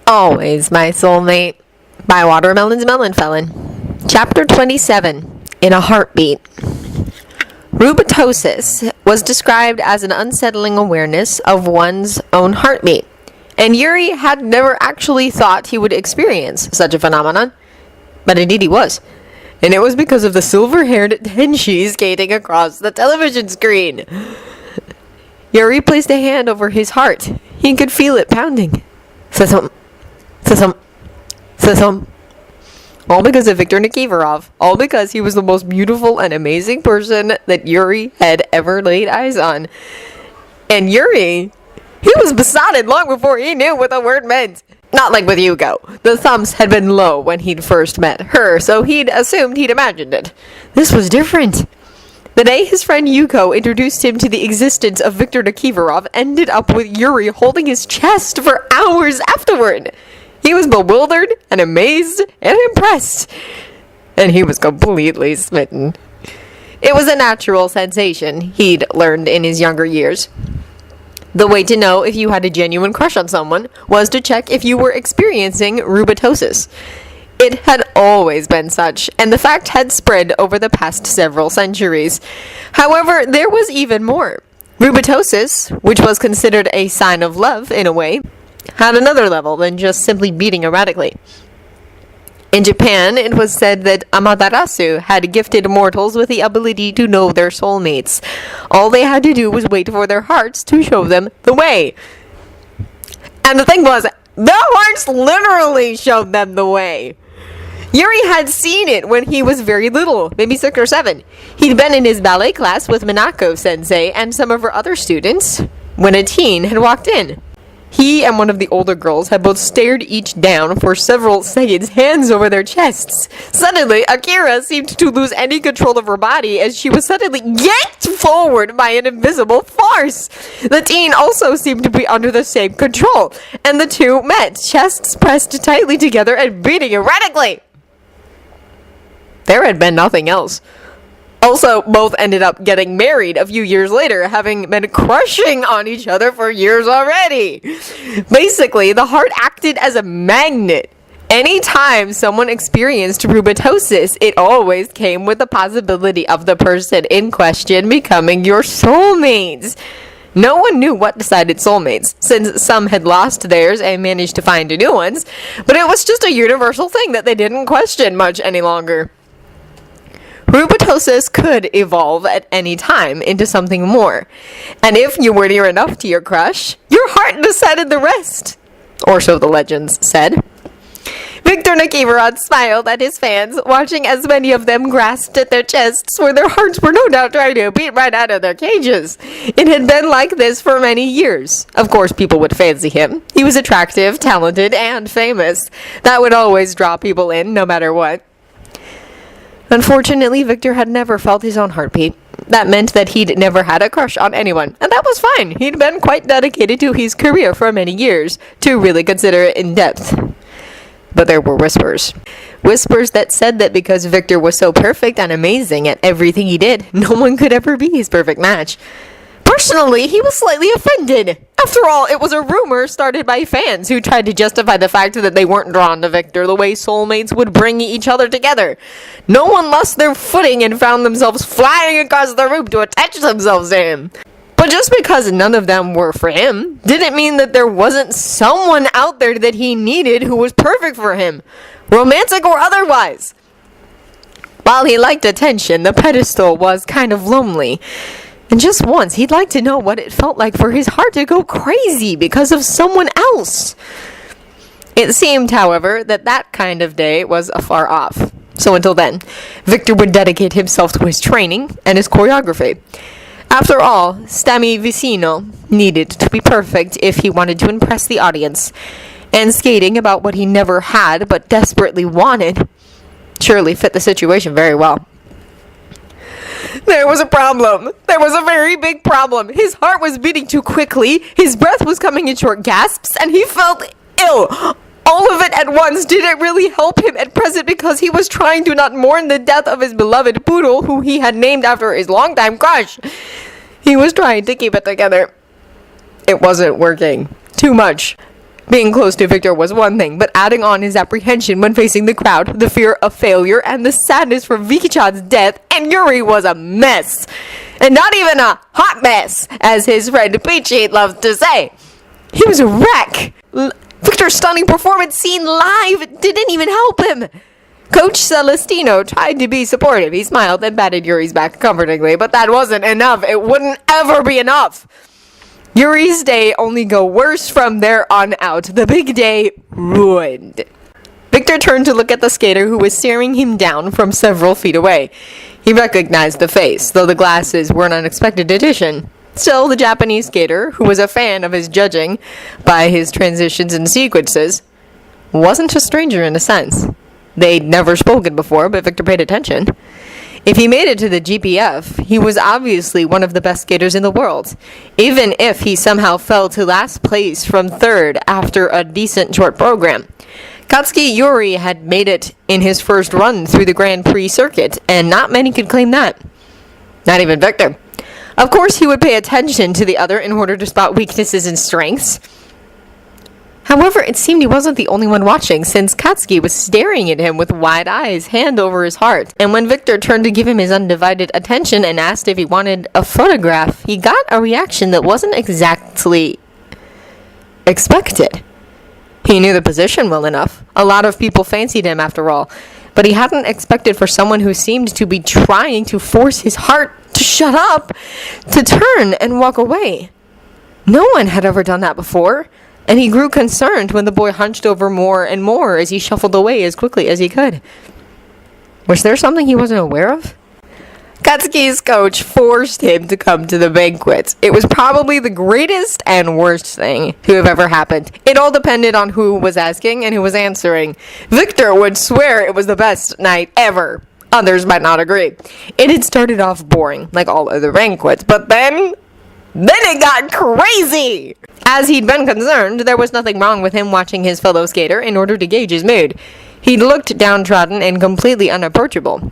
Always my soulmate. By Watermelon's Melon Felon. Chapter 27. In a Heartbeat. Rubetosis was described as an unsettling awareness of one's own heartbeat, and Yuri had never actually thought he would experience such a phenomenon, but indeed he was. And it was because of the silver-haired Tenshi skating across the television screen. Yuri placed a hand over his heart. He could feel it pounding. Thum, thum, thum. All because of Victor Nikiforov. All because he was the most beautiful and amazing person that Yuri had ever laid eyes on. And Yuri, he was besotted long before he knew what the word meant. Not like with Yuko. The thumbs had been low when he'd first met her, so he'd assumed he'd imagined it. This was different. The day his friend Yuko introduced him to the existence of Victor Nikiforov ended up with Yuri holding his chest for hours afterward. He was bewildered and amazed and impressed, and he was completely smitten. It was a natural sensation he'd learned in his younger years. The way to know if you had a genuine crush on someone was to check if you were experiencing rubetosis. It had always been such, and the fact had spread over the past several centuries. However, there was even more. Rubetosis, which was considered a sign of love in a way, had another level than just simply beating erratically. In Japan, it was said that Amaterasu had gifted mortals with the ability to know their soulmates. All they had to do was wait for their hearts to show them the way. And the thing was, their hearts literally showed them the way. Yuri had seen it when he was very little, maybe 6 or 7. He'd been in his ballet class with Minako-sensei and some of her other students when a teen had walked in. He and one of the older girls had both stared each down for several seconds, hands over their chests. Suddenly, Akira seemed to lose any control of her body as she was suddenly yanked forward by an invisible force. The teen also seemed to be under the same control, and the two met, chests pressed tightly together and beating erratically. There had been nothing else. Also, both ended up getting married a few years later, having been crushing on each other for years already. Basically, the heart acted as a magnet. Anytime someone experienced rubetosis, it always came with the possibility of the person in question becoming your soulmates. No one knew what decided soulmates, since some had lost theirs and managed to find new ones, but it was just a universal thing that they didn't question much any longer. Rubetosis could evolve at any time into something more, and if you were near enough to your crush, your heart decided the rest, or so the legends said. Victor Nikiforov smiled at his fans, watching as many of them grasped at their chests where their hearts were no doubt trying to beat right out of their cages. It had been like this for many years. Of course, people would fancy him. He was attractive, talented, and famous. That would always draw people in, no matter what. Unfortunately, Victor had never felt his own heartbeat. That meant that he'd never had a crush on anyone, and that was fine. He'd been quite dedicated to his career for many years, to really consider it in depth. But there were whispers. Whispers that said that because Victor was so perfect and amazing at everything he did, no one could ever be his perfect match. Personally, he was slightly offended. After all, it was a rumor started by fans who tried to justify the fact that they weren't drawn to Victor the way soulmates would bring each other together. No one lost their footing and found themselves flying across the room to attach themselves to him. But just because none of them were for him, didn't mean that there wasn't someone out there that he needed who was perfect for him, romantic or otherwise. While he liked attention, the pedestal was kind of lonely. And just once, he'd like to know what it felt like for his heart to go crazy because of someone else. It seemed, however, that that kind of day was afar off. So until then, Victor would dedicate himself to his training and his choreography. After all, Stammi Vicino needed to be perfect if he wanted to impress the audience. And skating about what he never had but desperately wanted surely fit the situation very well. There was a problem. There was a very big problem. His heart was beating too quickly, his breath was coming in short gasps, and he felt ill. All of it at once didn't really help him at present because he was trying to not mourn the death of his beloved poodle, who he had named after his longtime crush. He was trying to keep it together. It wasn't working. Too much. Being close to Victor was one thing, but adding on his apprehension when facing the crowd, the fear of failure, and the sadness for Vicky-chan's death, and Yuri was a mess. And not even a hot mess, as his friend Peachy loves to say. He was a wreck. Victor's stunning performance seen live didn't even help him. Coach Celestino tried to be supportive. He smiled and patted Yuri's back comfortingly, but that wasn't enough. It wouldn't ever be enough. Yuri's day only got worse from there on out. The big day ruined. Victor turned to look at the skater who was staring him down from several feet away. He recognized the face, though the glasses were an unexpected addition. Still, the Japanese skater, who was a fan of his judging by his transitions and sequences, wasn't a stranger in a sense. They'd never spoken before, but Victor paid attention. If he made it to the GPF, he was obviously one of the best skaters in the world, even if he somehow fell to last place from third after a decent short program. Katsuki Yuri had made it in his first run through the Grand Prix circuit, and not many could claim that. Not even Victor. Of course, he would pay attention to the other in order to spot weaknesses and strengths. However, it seemed he wasn't the only one watching, since Katsuki was staring at him with wide eyes, hand over his heart. And when Victor turned to give him his undivided attention and asked if he wanted a photograph, he got a reaction that wasn't exactly expected. He knew the position well enough. A lot of people fancied him after all. But he hadn't expected for someone who seemed to be trying to force his heart to shut up, to turn and walk away. No one had ever done that before. And he grew concerned when the boy hunched over more and more as he shuffled away as quickly as he could. Was there something he wasn't aware of? Katsuki's coach forced him to come to the banquet. It was probably the greatest and worst thing to have ever happened. It all depended on who was asking and who was answering. Victor would swear it was the best night ever. Others might not agree. It had started off boring, like all other banquets, but then it got crazy! As he'd been concerned, there was nothing wrong with him watching his fellow skater in order to gauge his mood. He looked downtrodden and completely unapproachable.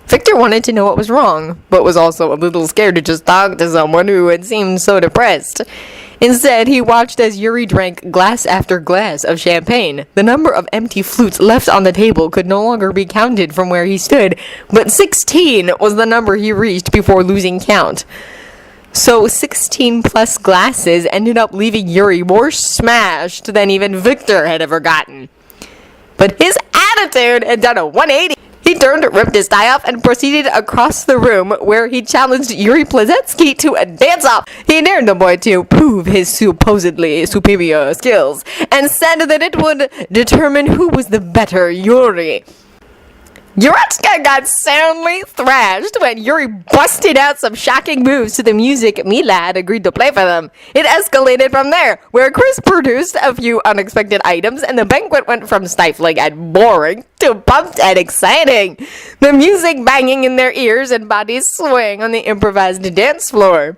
Victor wanted to know what was wrong, but was also a little scared to just talk to someone who had seemed so depressed. Instead, he watched as Yuri drank glass after glass of champagne. The number of empty flutes left on the table could no longer be counted from where he stood, but 16 was the number he reached before losing count. So 16 plus glasses ended up leaving Yuri more smashed than even Victor had ever gotten. But his attitude had done a 180. He turned, ripped his tie off, and proceeded across the room where he challenged Yuri Plazetsky to a dance-off. He dared the boy to prove his supposedly superior skills, and said that it would determine who was the better Yuri. Yuratska got soundly thrashed when Yuri busted out some shocking moves to the music Mila had agreed to play for them. It escalated from there, where Chris produced a few unexpected items, and the banquet went from stifling and boring to pumped and exciting. The music banging in their ears and bodies swaying on the improvised dance floor.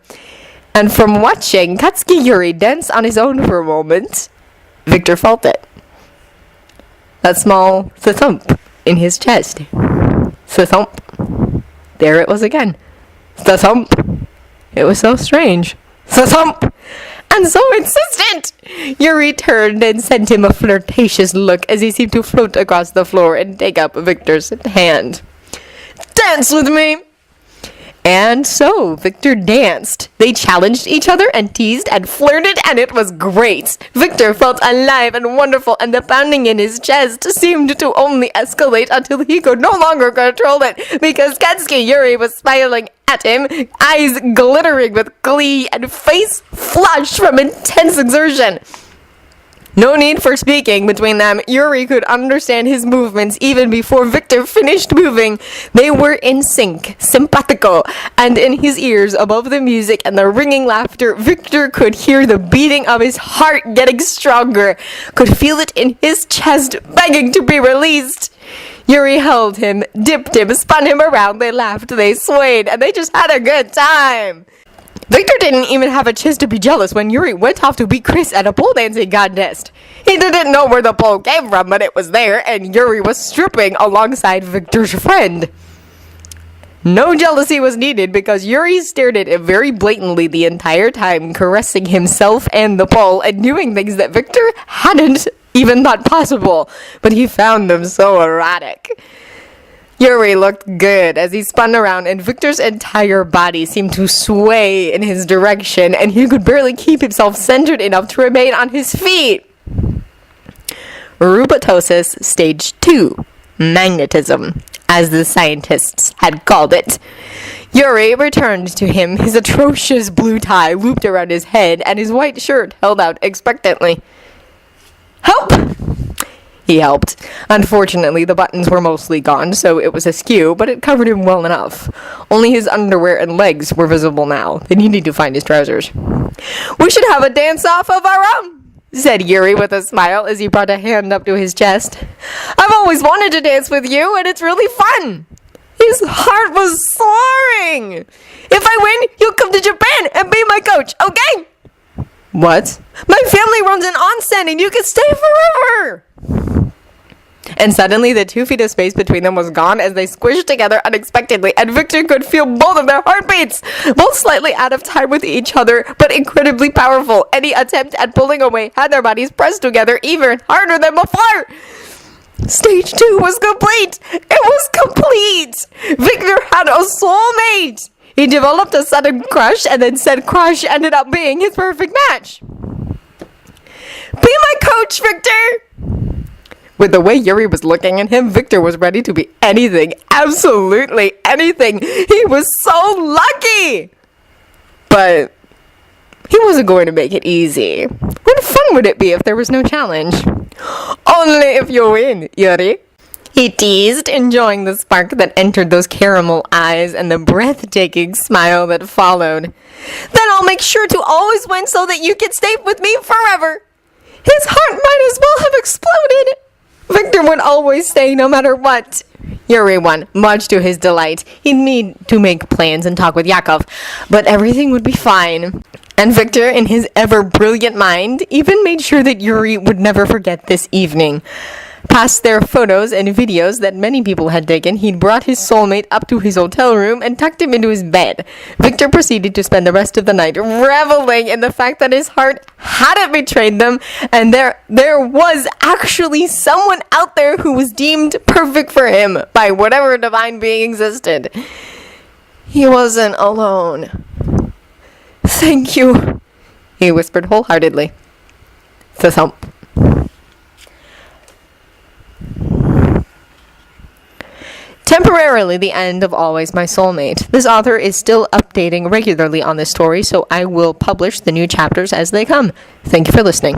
And from watching Katsuki Yuri dance on his own for a moment, Victor felt it. That small thump in his chest. Thump. There it was again. Thump. It was so strange. Thump. And so insistent! Yuri turned and sent him a flirtatious look as he seemed to float across the floor and take up Victor's hand. Dance with me! And so, Victor danced. They challenged each other and teased and flirted, and it was great. Victor felt alive and wonderful, and the pounding in his chest seemed to only escalate until he could no longer control it, because Katsuki Yuri was smiling at him, eyes glittering with glee and face flushed from intense exertion. No need for speaking between them. Yuri could understand his movements even before Victor finished moving. They were in sync, simpatico, and in his ears, above the music and the ringing laughter, Victor could hear the beating of his heart getting stronger, could feel it in his chest, begging to be released. Yuri held him, dipped him, spun him around, they laughed, they swayed, and they just had a good time. Victor didn't even have a chance to be jealous when Yuri went off to beat Chris at a pole dancing contest. He didn't know where the pole came from, but it was there, and Yuri was stripping alongside Victor's friend. No jealousy was needed because Yuri stared at it very blatantly the entire time, caressing himself and the pole and doing things that Victor hadn't even thought possible, but he found them so erotic. Yuri looked good as he spun around, and Victor's entire body seemed to sway in his direction, and he could barely keep himself centered enough to remain on his feet. Rubatosis Stage 2, magnetism, as the scientists had called it. Yuri returned to him, his atrocious blue tie looped around his head and his white shirt held out expectantly. "Help!" He helped. Unfortunately, the buttons were mostly gone, so it was askew, but it covered him well enough. Only his underwear and legs were visible now. They needed to find his trousers. "We should have a dance-off of our own," said Yuri with a smile as he brought a hand up to his chest. "I've always wanted to dance with you, and it's really fun." His heart was soaring. "If I win, you'll come to Japan and be my coach, okay?" "What?" "My family runs an onsen, and you can stay forever." And suddenly the 2 feet of space between them was gone as they squished together unexpectedly, and Victor could feel both of their heartbeats, both slightly out of time with each other, but incredibly powerful. Any attempt at pulling away had their bodies pressed together even harder than before. Stage 2 was complete! It was complete! Victor had a soulmate! He developed a sudden crush, and then said crush ended up being his perfect match. "Be my coach, Victor!" With the way Yuri was looking at him, Victor was ready to be anything, absolutely anything. He was so lucky! But he wasn't going to make it easy. What fun would it be if there was no challenge? "Only if you win, Yuri," he teased, enjoying the spark that entered those caramel eyes and the breathtaking smile that followed. "Then I'll make sure to always win so that you can stay with me forever." His heart might as well have exploded. Victor would always stay no matter what. Yuri won, much to his delight. He'd need to make plans and talk with Yakov, but everything would be fine. And Victor, in his ever-brilliant mind, even made sure that Yuri would never forget this evening. Past their photos and videos that many people had taken, he'd brought his soulmate up to his hotel room and tucked him into his bed. Victor proceeded to spend the rest of the night reveling in the fact that his heart hadn't betrayed them, and there was actually someone out there who was deemed perfect for him by whatever divine being existed. He wasn't alone. "Thank you," he whispered wholeheartedly. Thump. Temporarily the end of Always My Soulmate. This author is still updating regularly on this story, so I will publish the new chapters as they come. Thank you for listening.